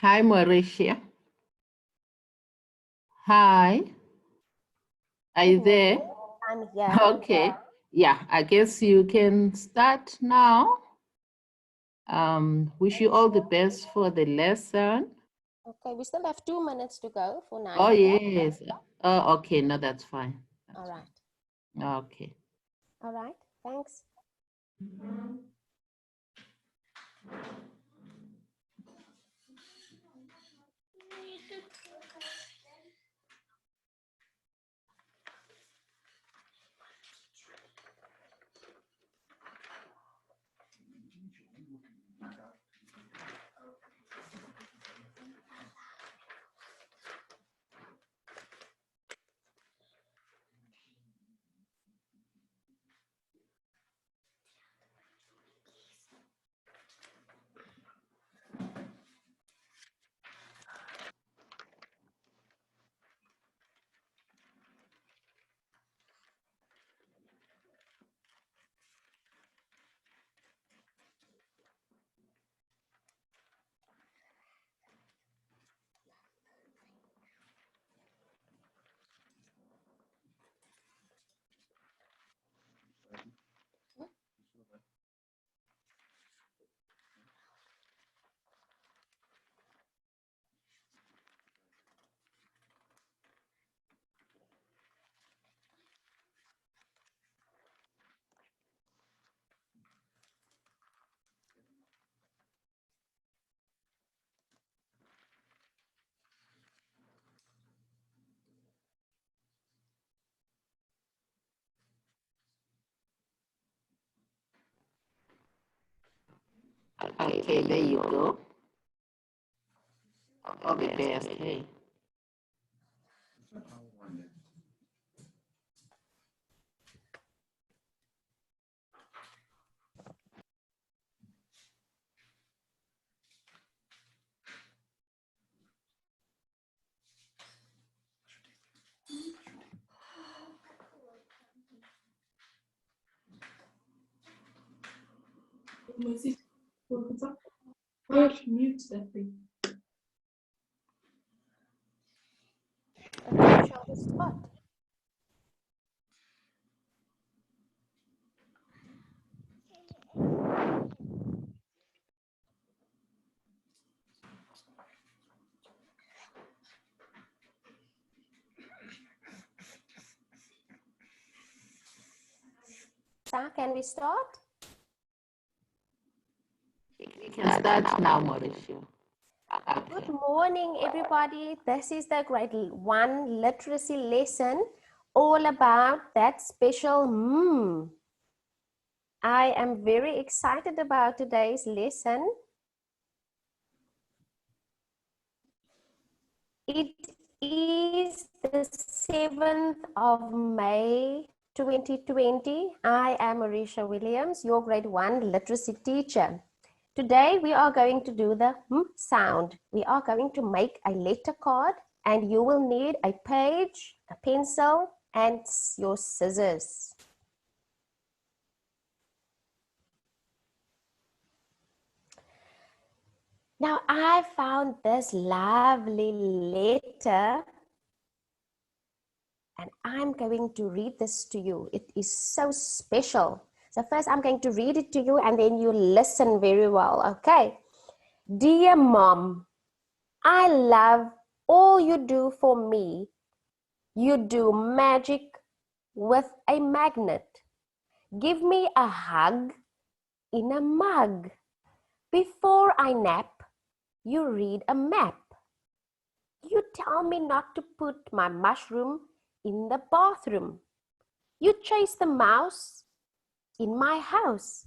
Hi, Mauricia. Hi. Are you there? I'm here. Okay. Yeah, I guess you can start now. Wish you all the best for the lesson. Okay, we still have 2 minutes to go for 9 Oh, o'clock. yes. Oh, okay. No, that's fine. All right. Okay. All right. Thanks. Okay, there you go. All the best. Hey. Mute that thing. Okay, shall we start? Sa, can we start? You can start now, Mauricio. Good morning, everybody. This is the grade 1 literacy lesson all about that special I am very excited about today's lesson. It is the 7th of May 2020. I am Mauricia Williams, your grade 1 literacy teacher. Today we are going to do the sound. We are going to make a letter card and you will need a page, a pencil and your scissors. Now I found this lovely letter and I'm going to read this to you. It is so special. So first I'm going to read it to you and then you listen very well, okay? Dear Mom, I love all you do for me. You do magic with a magnet. Give me a hug in a mug. Before I nap, you read a map. You tell me not to put my mushroom in the bathroom. You chase the mouse in my house.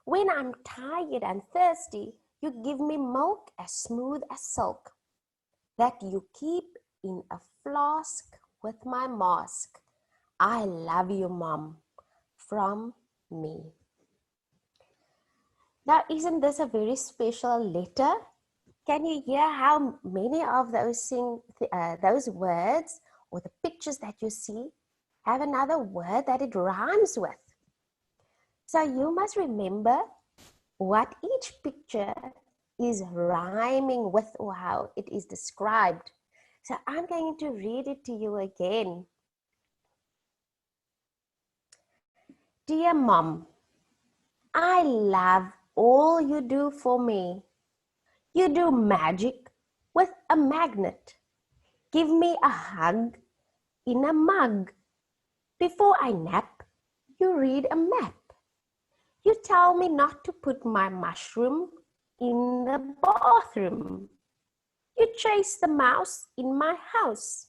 When I'm tired and thirsty, you give me milk as smooth as silk that you keep in a flask with my mask. I love you, Mom, from me. Now, isn't this a very special letter? Can you hear how many of those words or the pictures that you see have another word that it rhymes with? So you must remember what each picture is rhyming with or how it is described. So I'm going to read it to you again. Dear Mom, I love all you do for me. You do magic with a magnet. Give me a hug in a mug. Before I nap, you read a map. You tell me not to put my mushroom in the bathroom. You chase the mouse in my house.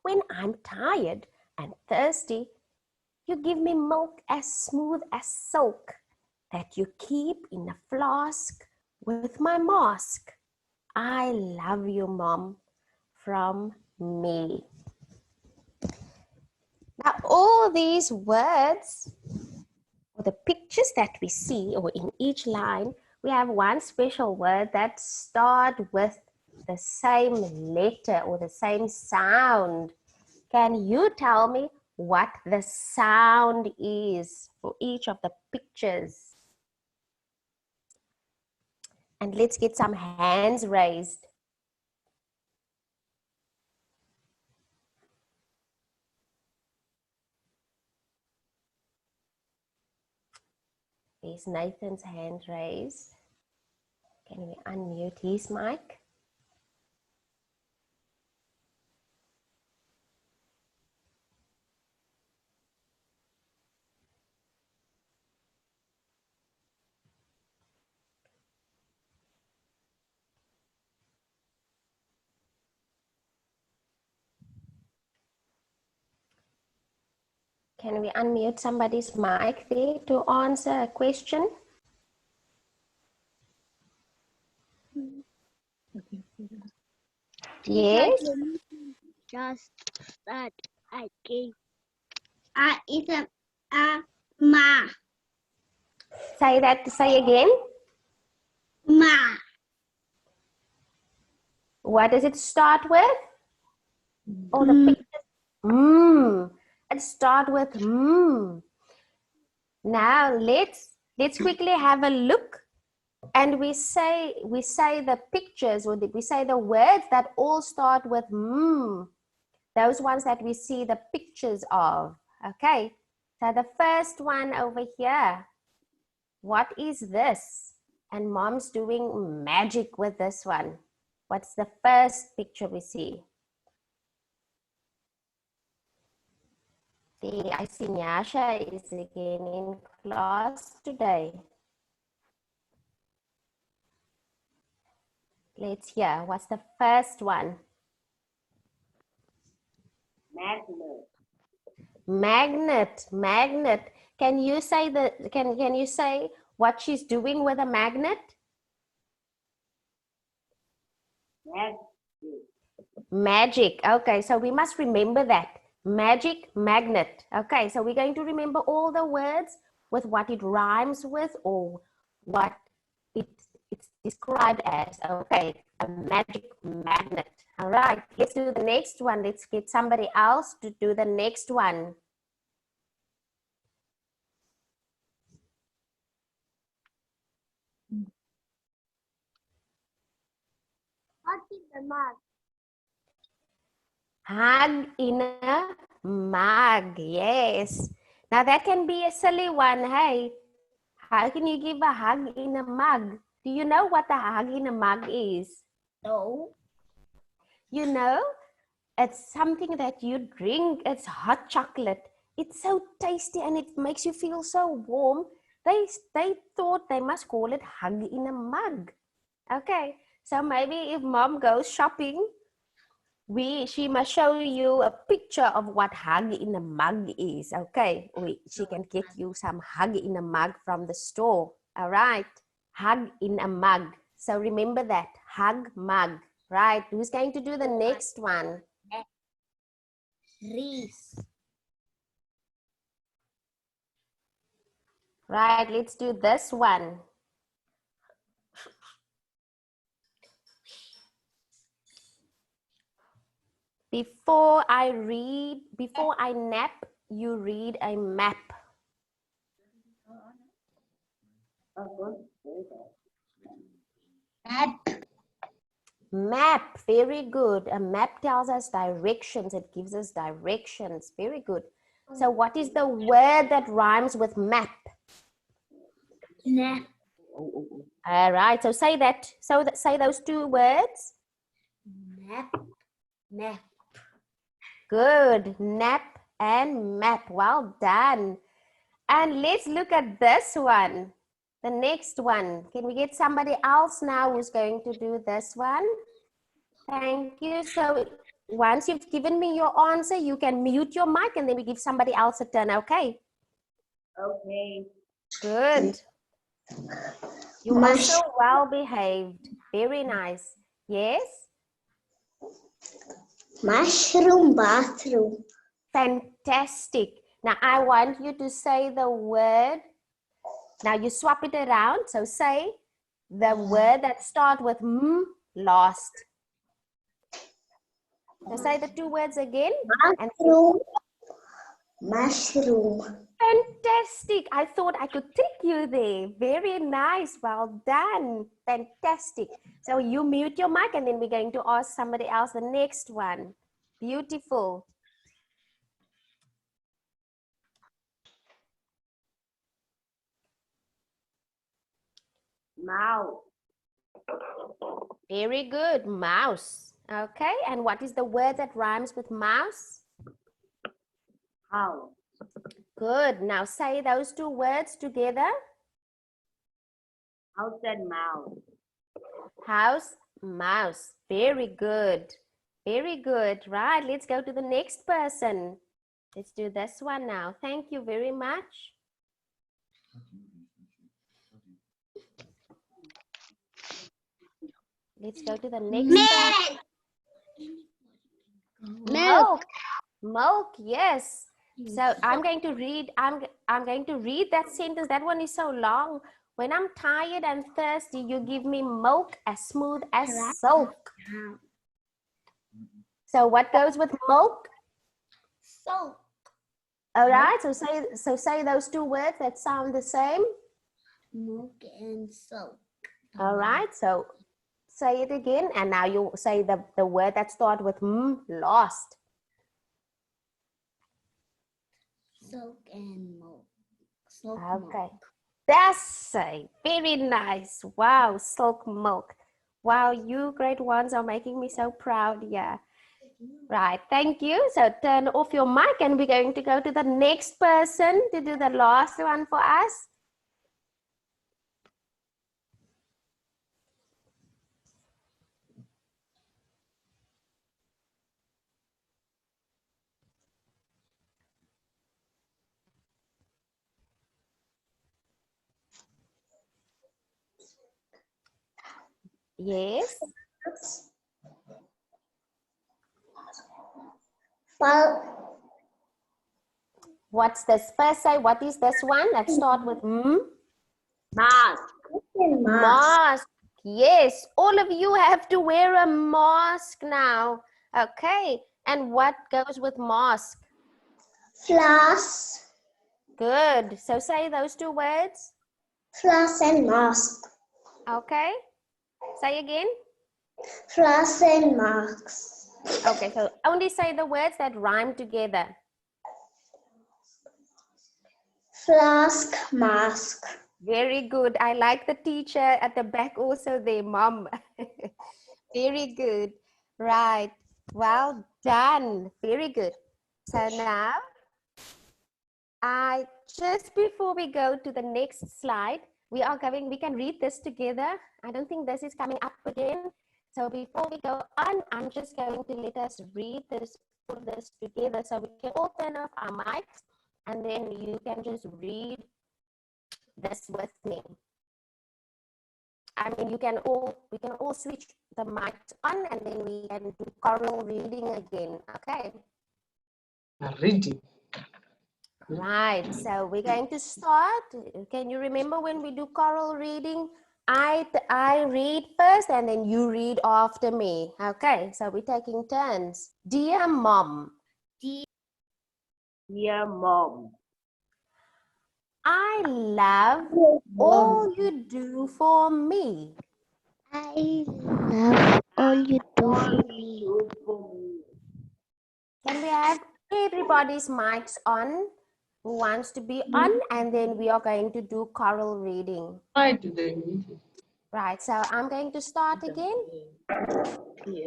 When I'm tired and thirsty, you give me milk as smooth as silk that you keep in a flask with my mask. I love you, Mom, from me. Now, all these words, or the pictures that we see, or in each line, we have one special word that starts with the same letter or the same sound. Can you tell me what the sound is for each of the pictures? And let's get some hands raised. There's Nathan's hand raised. Can we unmute his mic? Can we unmute somebody's mic there to answer a question? Yes. Just that I gave. It's a ma. Say again. Ma. What does it start with? Oh, the picture. It starts with Now let's quickly have a look, and we say the pictures, or we say the words that all start with those ones that we see the pictures of. Okay, so the first one over here, what is this? And Mom's doing magic with this one. What's the first picture we see? See, I see Nyasha is again in class today. Let's hear. What's the first one? Magnet. Magnet. Magnet. Can you say can you say what she's doing with a magnet? Magic. Okay, so we must remember that. Magic, magnet. Okay, so we're going to remember all the words with what it rhymes with or what it's described as. Okay, a magic magnet. All right, let's do the next one. Let's get somebody else to do the next one. What is the mug? Hug in a mug. Yes. Now that can be a silly one. Hey, how can you give a hug in a mug? Do you know what a hug in a mug is? No. You know, it's something that you drink. It's hot chocolate. It's so tasty and it makes you feel so warm. They thought they must call it hug in a mug. Okay, so maybe if Mom goes shopping, she must show you a picture of what hug in a mug is. Okay, she can get you some hug in a mug from the store. All right, hug in a mug. So remember that, hug mug. Right, who's going to do the next one? Reese. Right, let's do this one. Before I nap, you read a map. Map. Map, very good. A map tells us directions. It gives us directions. Very good. So what is the word that rhymes with map? Nap. All right, so say that. So say those two words. Nap. Nap. Good. Nap and map. Well done. And let's look at this one. The next one. Can we get somebody else now who's going to do this one? Thank you. So once you've given me your answer, you can mute your mic and then we give somebody else a turn, okay? Okay. Good. You are so well behaved. Very nice. Yes? Mushroom bathroom. Fantastic. Now I want you to say the word. Now you swap it around. So say the word that starts with M last. So say the two words again. And Mushroom. Mushroom. fantastic. I thought I could trick you there. Very nice. Well done. Fantastic. So you mute your mic and then we're going to ask somebody else the next one. Beautiful. Mouse. Very good. Mouse. Okay. And what is the word that rhymes with mouse? House. Good. Now say those two words together. House and mouse. House, mouse. Very good. Very good. Right. Let's go to the next person. Let's do this one now. Thank you very much. Let's go to the next person. Milk. Milk, yes. So I'm going to read, I'm going to read that sentence. That one is so long. When I'm tired and thirsty, you give me milk as smooth as silk. So what goes with milk? Soap. All right, so say those two words that sound the same. Milk and soap. All right, so say it again, and now you say the word that starts with M, lost. Soap and milk. Soap Okay, that's it. Very nice. Wow, silk milk. Wow, you great ones are making me so proud. Yeah. Right, thank you. So turn off your mic and we're going to go to the next person to do the last one for us. Yes. Well, What's this? First say, what is this one? Let's start with M. mask. Mask. Yes, all of you have to wear a mask now. Okay, and what goes with mask? Floss. Good. So say those two words. Floss and mask. Okay. Say again. Floss and masks. Okay, so only say the words that rhyme together. Flask, mask. Very good. I like the teacher at the back also there, Mom. Very good. Right. Well done. Very good. So now, just before we go to the next slide, we can read this together. I don't think this is coming up again. So before we go on, I'm just going to let us read this, put this together so we can all turn off our mics and then you can just read this with me. I mean, we can all switch the mics on and then we can do choral reading again, okay? Reading. Right, so we're going to start. Can you remember when we do choral reading? I read first and then you read after me. Okay, so we're taking turns. Dear Mom. Dear Mom. I love all you do for me. I love all you do for me. Can we have everybody's mics on who wants to be on? And then we are going to do choral reading. Why do they need it? Right, so I'm going to start again.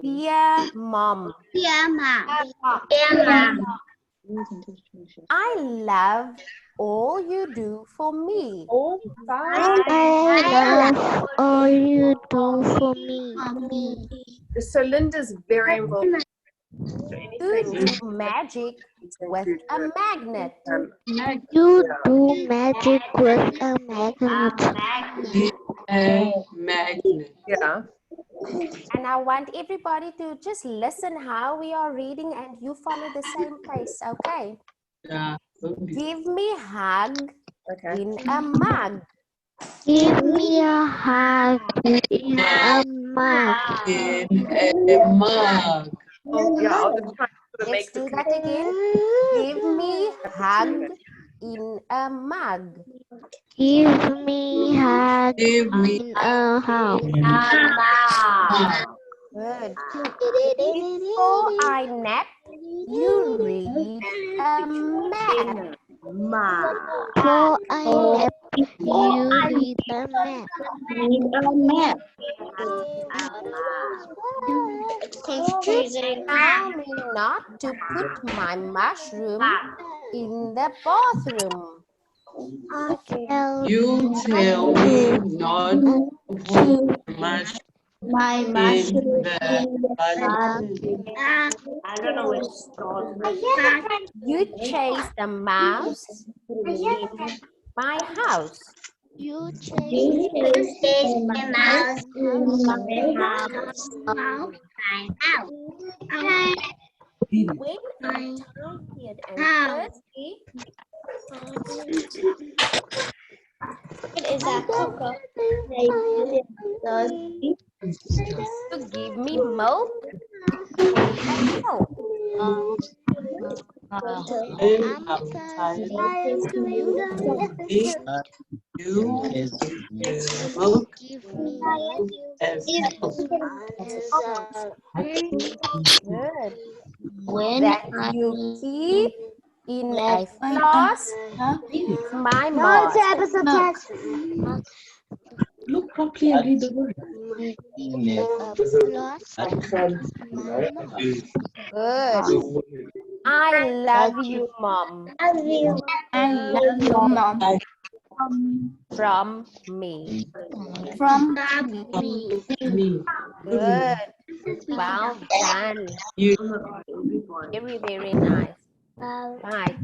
Dear Mom, Dear Mom, I love all you do for me. I love all you do for me. So Linda's very involved. You do magic with a magnet. You do magic with a magnet. A magnet. Yeah. And I want everybody to just listen how we are reading and you follow the same pace, okay? Yeah. Give me a hug Okay. in a mug. Give me a hug in a mug. In a mug. Oh, yeah, I'll just try to sort of Let's make do the that again. Give me a hug in a mug. Give me a hug Give me in a hug. Good. Before I nap, you read a map. For I nap, you read a map. Tell me not to put my mushroom in the bathroom. You tell me not to put much in the bathroom. You chase the mouse in my house. You chase the mouse in my house. When I'm tired and thirsty, you give me milk in a pail. When I'm tired, you milk Give me as Good. when That I you keep in a flask my mask. look properly and read the word. Good. I love you, Mom. From me. Me. Good. Well done. You. Very, very nice. Right.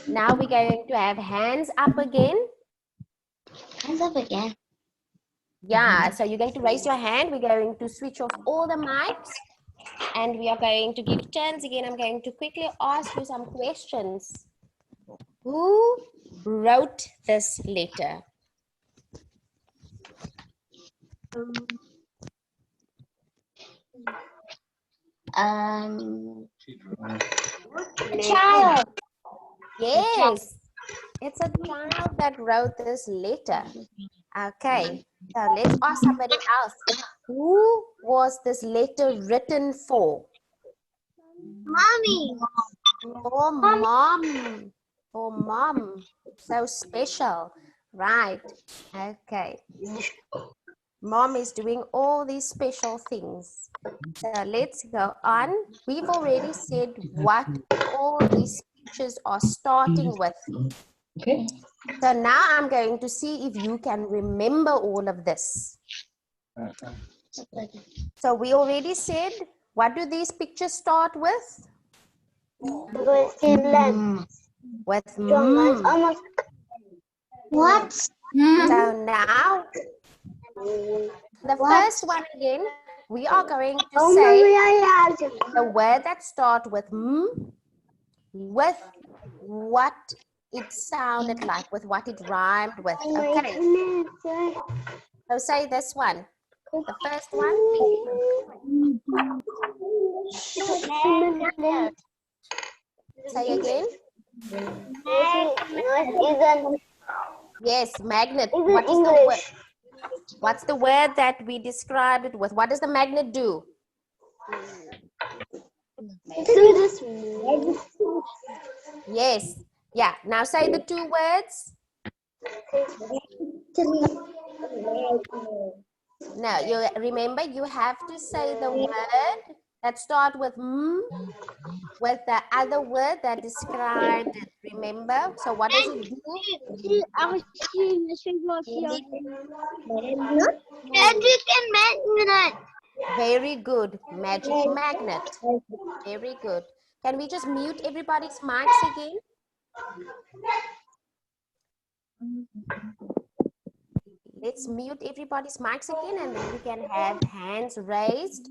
Now we're going to have hands up again. Hands up again. Yeah, so you're going to raise your hand. We're going to switch off all the mics. And we are going to give turns again. I'm going to quickly ask you some questions. Who wrote this letter? Child. Yes, it's a child that wrote this letter. Okay, so let's ask somebody else. Who was this letter written for? Mommy. For Mom. For Mom. So special. Right. Okay. Mom is doing all these special things. So let's go on. We've already said what all these pictures are starting with. Okay. So now I'm going to see if you can remember all of this. So we already said, what do these pictures start with? With What? So now, the first one again, we are going to say the word that starts with with what it sounded like, with what it rhymed with. Okay. So say this one. The first one. Say again. Yes, magnet. What is the word? What's the word that we described it with? What does the magnet do? Yes. Yeah. Now say the two words. No, you remember you have to say the word that start with with the other word that described it. Remember? So what does it do? Magic and magnet. Very good. Magic magnet. Very good. Can we just mute everybody's mics again? Let's mute everybody's mics again and then we can have hands raised.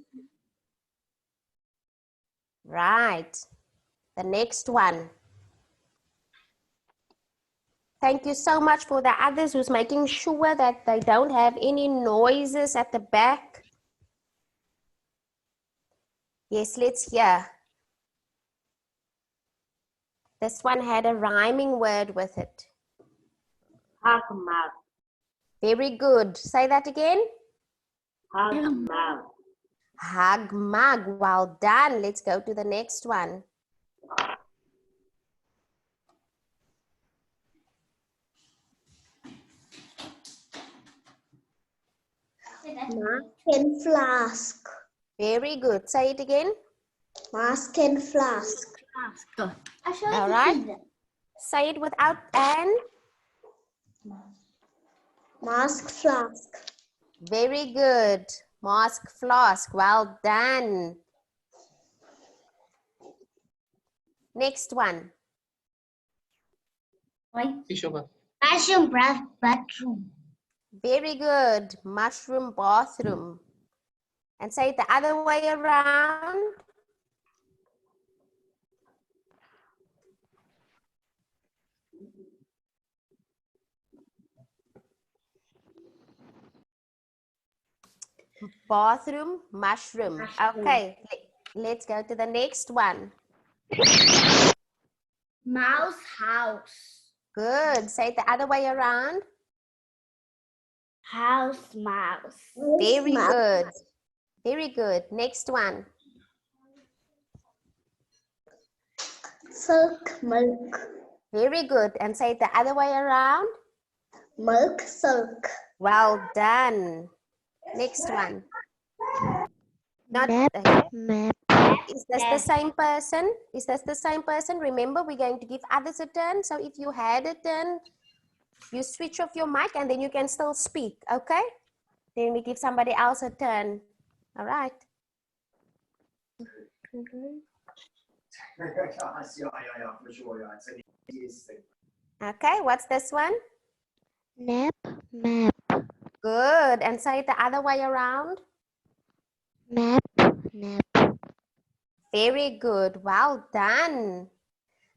Right. The next one. Thank you so much for the others who's making sure that they don't have any noises at the back. Yes, let's hear. This one had a rhyming word with it. Hagmag. Very good. Say that again. Hagmag. Hagmag. Well done. Let's go to the next one. Mask and flask. Very good. Say it again. Mask and flask. All right. Say it without an. Mask, flask. Very good. Mask, flask. Well done. Next one. Mushroom bathroom. Very good. Mushroom bathroom. And say it the other way around. Bathroom, mushroom. Okay, let's go to the next one. Mouse house. Good. Say it the other way around. House mouse. Very good. Very good. Next one. Silk, milk. Very good. And say it the other way around. Milk, silk. Well done. Next one. Not, Map. is this the same person? Is this the same person? Remember, we're going to give others a turn. So if you had a turn, you switch off your mic and then you can still speak, okay? Then we give somebody else a turn. All right. Okay, what's this one? Map. Good. And say it the other way around. Map. Very good. Well done.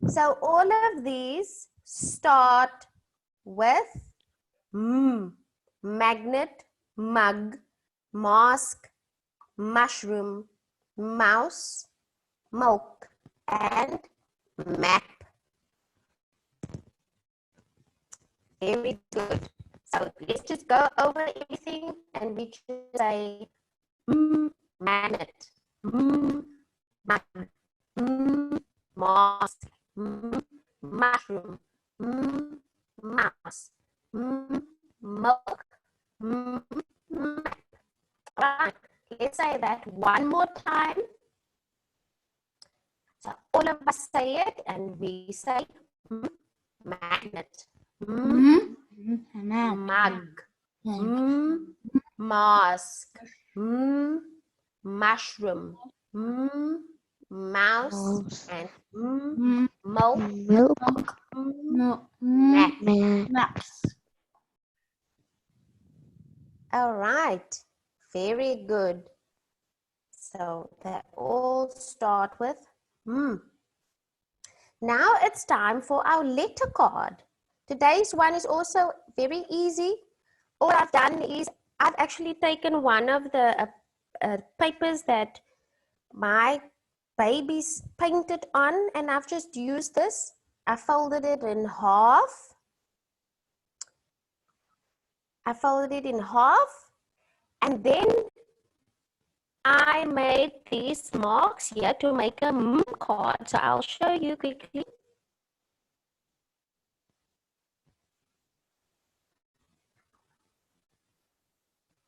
So all of these start with magnet, mug, mask, mushroom, mouse, milk, and map. Very good. So let's just go over everything and we just say magnet, mug, mask, mushroom, mouse, milk, map. Right. Let's say that one more time. So all of us say it and we say magnet, mug, mask, mushroom, mouse, and milk, Maps. All right, very good. So they all start with Now it's time for our letter card. Today's one is also very easy. All I've done is I've actually taken one of the papers that my babies painted on and I've just used this. I folded it in half. I folded it in half, and then I made these marks here to make a card. So I'll show you quickly.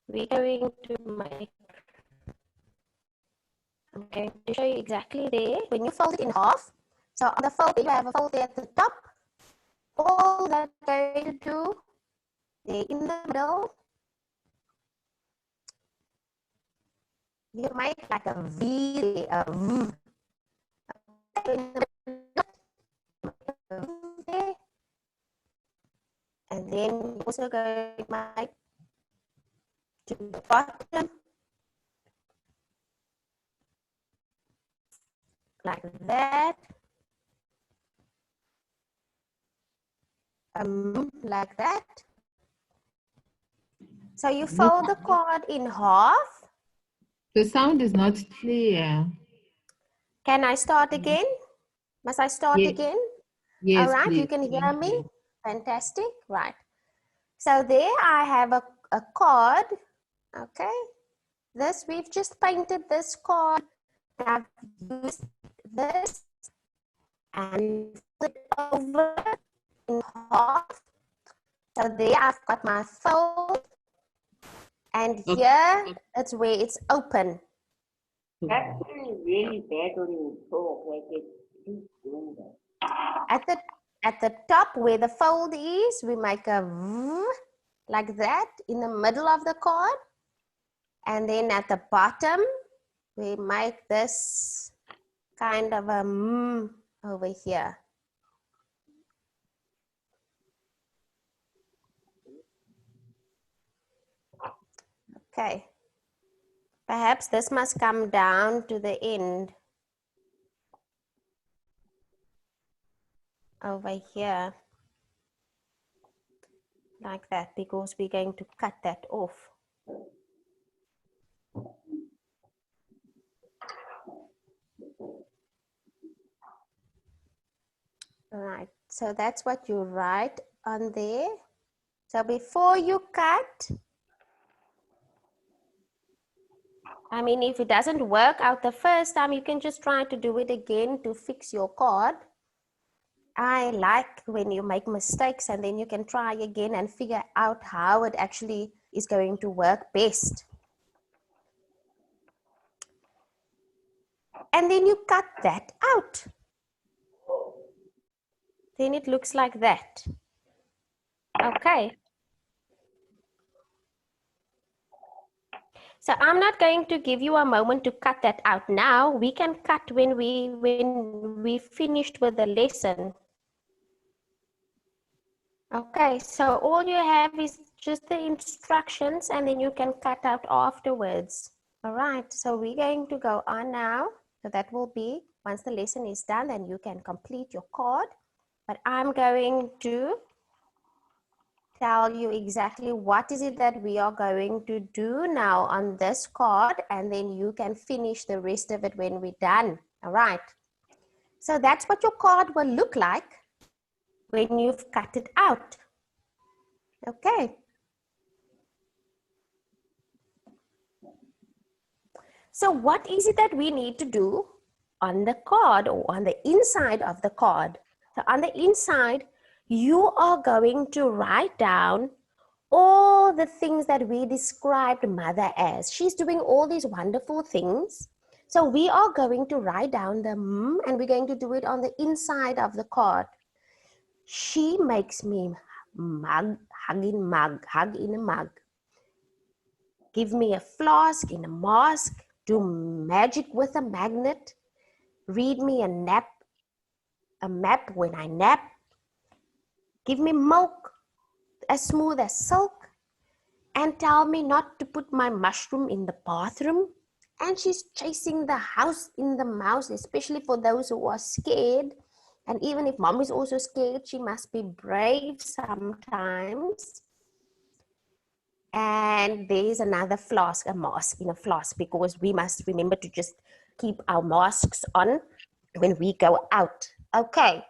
We're going to make, I'm going to show you exactly there. When you fold it in half, so on the fold, you have a fold there at the top. All that I'm going to do there in the middle, you make like a V, a V. And then you also go to make to the bottom, like that. Like that. So you fold the card in half. The sound is not clear. Can I start again? Must I start Yes. again? Yes, All right, please. you can hear Thank me? you. Fantastic, right. So there I have a card, okay? This, we've just painted this card. I've used this and flip it over in half. So there I've got my fold. And Okay. here, it's where it's open. That's really bad when you talk like it. Keep doing that. At the top where the fold is, we make a V like that in the middle of the card. And then at the bottom, we make this kind of a M over here. Okay. Perhaps this must come down to the end. Over here. Like that, because we're going to cut that off. All right, so that's what you write on there. So before you cut, I mean, if it doesn't work out the first time, you can just try to do it again to fix your card. I like when you make mistakes and then you can try again and figure out how it actually is going to work best. And then you cut that out. Then it looks like that. Okay. So I'm not going to give you a moment to cut that out now. We can cut when we finished with the lesson. Okay, so all you have is just the instructions and then you can cut out afterwards. All right, so we're going to go on now. So that will be, once the lesson is done, then you can complete your card. But I'm going to tell you exactly what is it that we are going to do now on this card, and then you can finish the rest of it when we're done. All right. So that's what your card will look like when you've cut it out. Okay. So what is it that we need to do on the card or on the inside of the card? So on the inside, you are going to write down all the things that we described mother as. She's doing all these wonderful things. So we are going to write down the M, and we're going to do it on the inside of the card. She makes me hug in a mug. Give me a flask in a mask. Do magic with a magnet. Read me a map when I nap. Give me milk as smooth as silk, and tell me not to put my mushroom in the bathroom. And she's chasing the house in the mouse, especially for those who are scared. And even if mom is also scared, she must be brave sometimes. And there's another flask, a mask in a flask, because we must remember to just keep our masks on when we go out. Okay,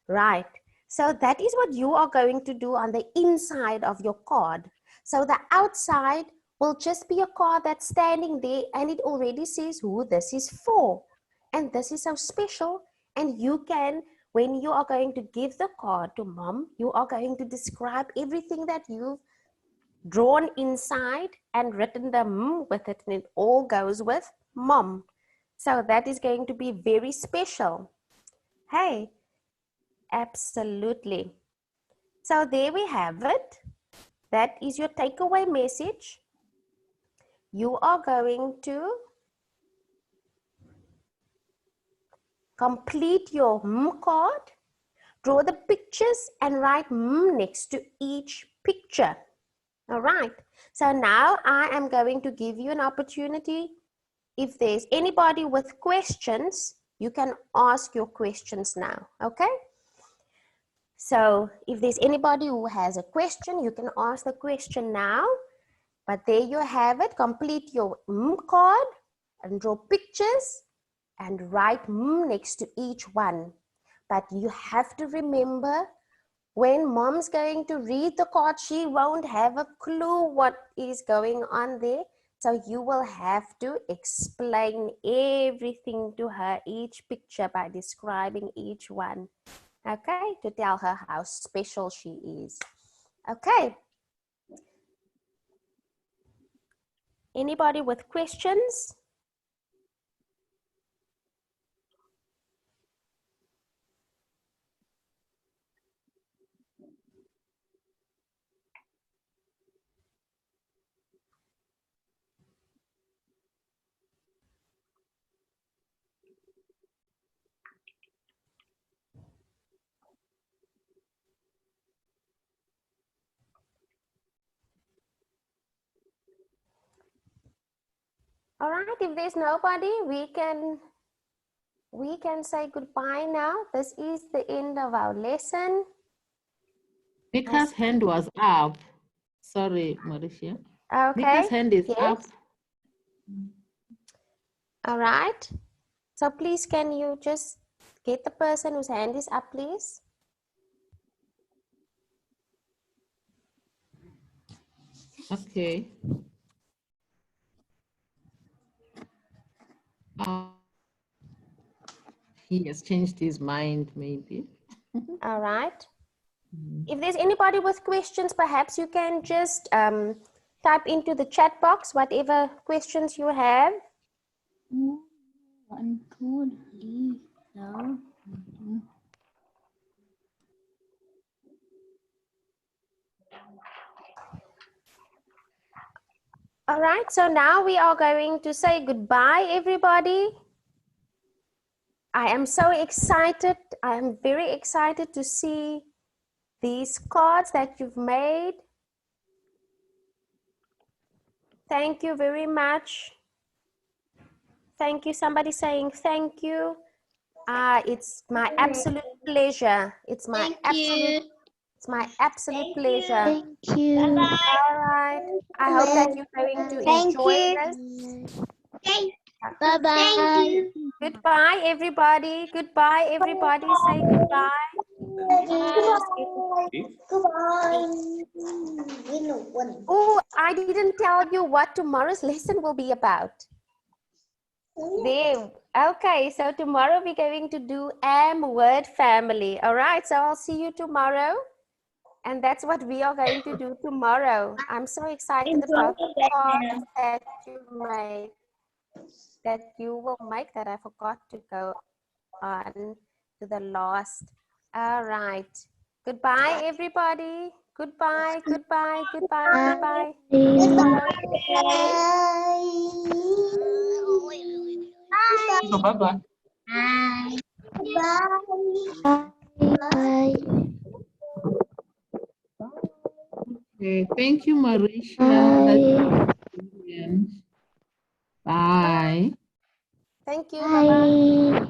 right. So that is what you are going to do on the inside of your card. So the outside will just be a card that's standing there and it already says who this is for. And this is so special. And you can, when you are going to give the card to mom, you are going to describe everything that you've drawn inside and written the with it, and it all goes with mom. So that is going to be very special. Hey, absolutely. So there we have it. That is your takeaway message. You are going to complete your card, draw the pictures and write next to each picture. All right. So now I am going to give you an opportunity. If there's anybody with questions, you can ask your questions now. Okay. So if there's anybody who has a question, you can ask the question now. But there you have it. Complete your card and draw pictures and write next to each one. But you have to remember, when mom's going to read the card, she won't have a clue what is going on there. So you will have to explain everything to her, each picture, by describing each one. Okay, to tell her how special she is. Okay. Anybody with questions? All right, if there's nobody, we can say goodbye now. This is the end of our lesson. Mika's hand was up. Sorry, Mauricia. Okay. Mika's hand is yes. up. All right. So please, can you just get the person whose hand is up, please? Okay. He has changed his mind, maybe. All right. If there's anybody with questions, perhaps you can just type into the chat box whatever questions you have. All right, so now we are going to say goodbye, everybody. I am so excited. I am very excited to see these cards that you've made. Thank you very much. Thank you. Somebody saying thank you. It's my absolute pleasure. It's my absolute pleasure. Thank you. All right. I hope that you're going to enjoy this. Bye-bye. Goodbye, everybody. Goodbye, everybody. Say goodbye. Oh, I didn't tell you what tomorrow's lesson will be about. There. Okay, so tomorrow we're going to do word family. All right, so I'll see you tomorrow. And that's what we are going to do tomorrow. I'm so excited about the cards that you made, that you will make, that I forgot to go on to the last. All right. Goodbye, everybody. Goodbye, goodbye, goodbye, goodbye. Bye-bye. Bye. Okay, thank you, Mauricia. Bye. Bye. Thank you. Bye.